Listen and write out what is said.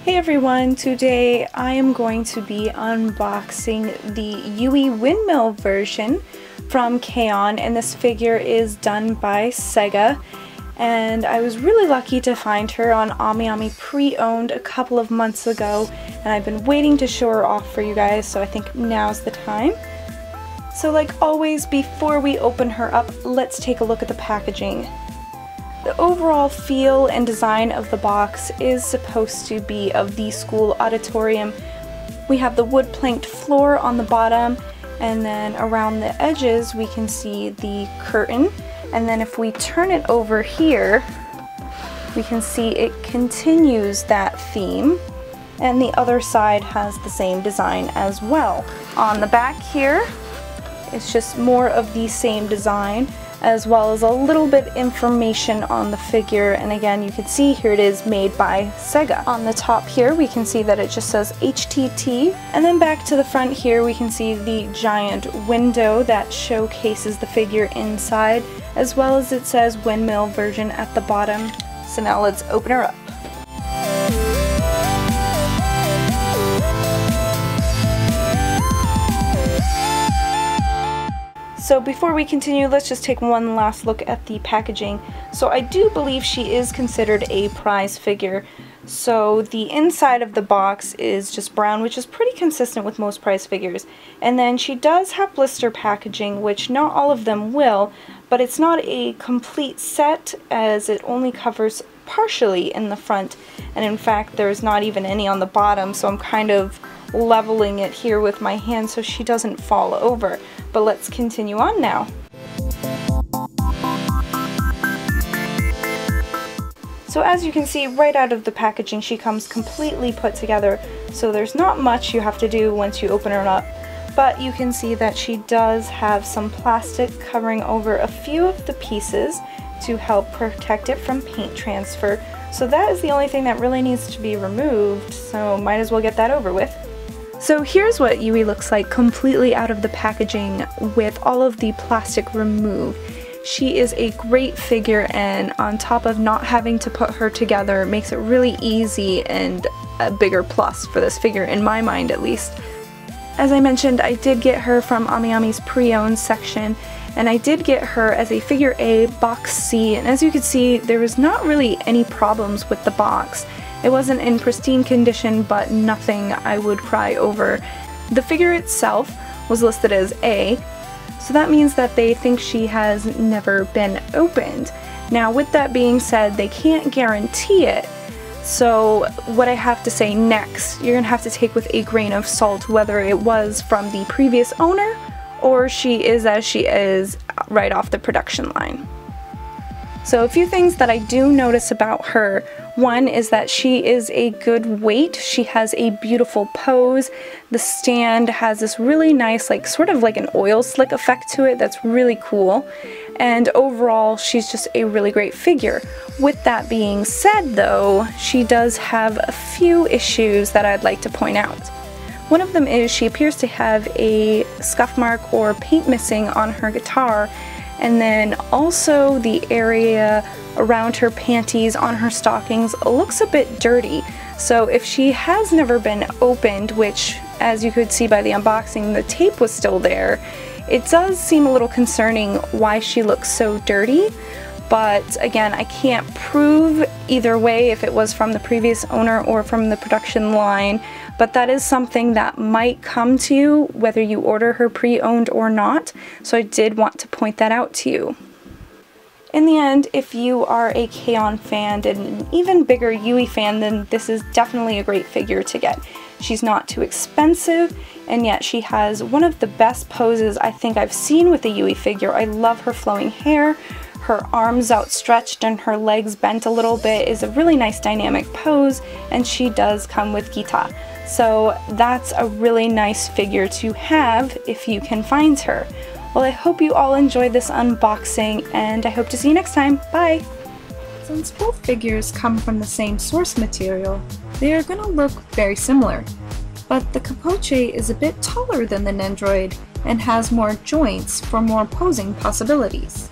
Hey everyone, today I am going to be unboxing the Yui Windmill version from K-On, and this figure is done by Sega. And I was really lucky to find her on AmiAmi pre-owned a couple of months ago, and I've been waiting to show her off for you guys, so I think now's the time. So like always, before we open her up, let's take a look at the packaging. The overall feel and design of the box is supposed to be of the school auditorium. We have the wood planked floor on the bottom, and then around the edges we can see the curtain. And then if we turn it over here, we can see it continues that theme, and the other side has the same design as well. On the back here, it's just more of the same design, as well as a little bit information on the figure, and again you can see here it is made by Sega. On the top here we can see that it just says HTT, and then back to the front here we can see the giant window that showcases the figure inside, as well as it says Windmill version at the bottom. So now let's open her up. So before we continue, let's just take one last look at the packaging. So I do believe she is considered a prize figure. So the inside of the box is just brown, which is pretty consistent with most prize figures. And then she does have blister packaging, which not all of them will, but it's not a complete set as it only covers partially in the front. And in fact, there's not even any on the bottom, so I'm kind of leveling it here with my hand so she doesn't fall over. But let's continue on now. So as you can see right out of the packaging, she comes completely put together, so there's not much you have to do once you open her up. But you can see that she does have some plastic covering over a few of the pieces to help protect it from paint transfer. So that is the only thing that really needs to be removed, so might as well get that over with. So here's what Yui looks like completely out of the packaging with all of the plastic removed. She is a great figure, and on top of not having to put her together makes it really easy and a bigger plus for this figure, in my mind at least. As I mentioned, I did get her from AmiAmi's pre-owned section, and I did get her as a figure A box C, and as you can see there was not really any problems with the box. It wasn't in pristine condition, but nothing I would cry over. The figure itself was listed as A, so that means that they think she has never been opened. Now with that being said, they can't guarantee it, so what I have to say next, you're gonna have to take with a grain of salt whether it was from the previous owner or she is as she is right off the production line. So a few things that I do notice about her. One is that she is a good weight. She has a beautiful pose. The stand has this really nice, like sort of like an oil slick effect to it that's really cool. And overall, she's just a really great figure. With that being said though, she does have a few issues that I'd like to point out. One of them is she appears to have a scuff mark or paint missing on her guitar, and then also the area around her panties, on her stockings, looks a bit dirty. So if she has never been opened, which as you could see by the unboxing, the tape was still there, it does seem a little concerning why she looks so dirty. But again, I can't prove either way if it was from the previous owner or from the production line, but that is something that might come to you whether you order her pre-owned or not, so I did want to point that out to you. In the end, if you are a K-On fan and an even bigger Yui fan, then this is definitely a great figure to get. She's not too expensive, and yet she has one of the best poses I think I've seen with a Yui figure. I love her flowing hair. Her arms outstretched and her legs bent a little bit is a really nice dynamic pose, and she does come with guitar. So that's a really nice figure to have if you can find her. Well, I hope you all enjoyed this unboxing, and I hope to see you next time. Bye! Since both figures come from the same source material, they are going to look very similar. But the Capoche is a bit taller than the Nendoroid and has more joints for more posing possibilities.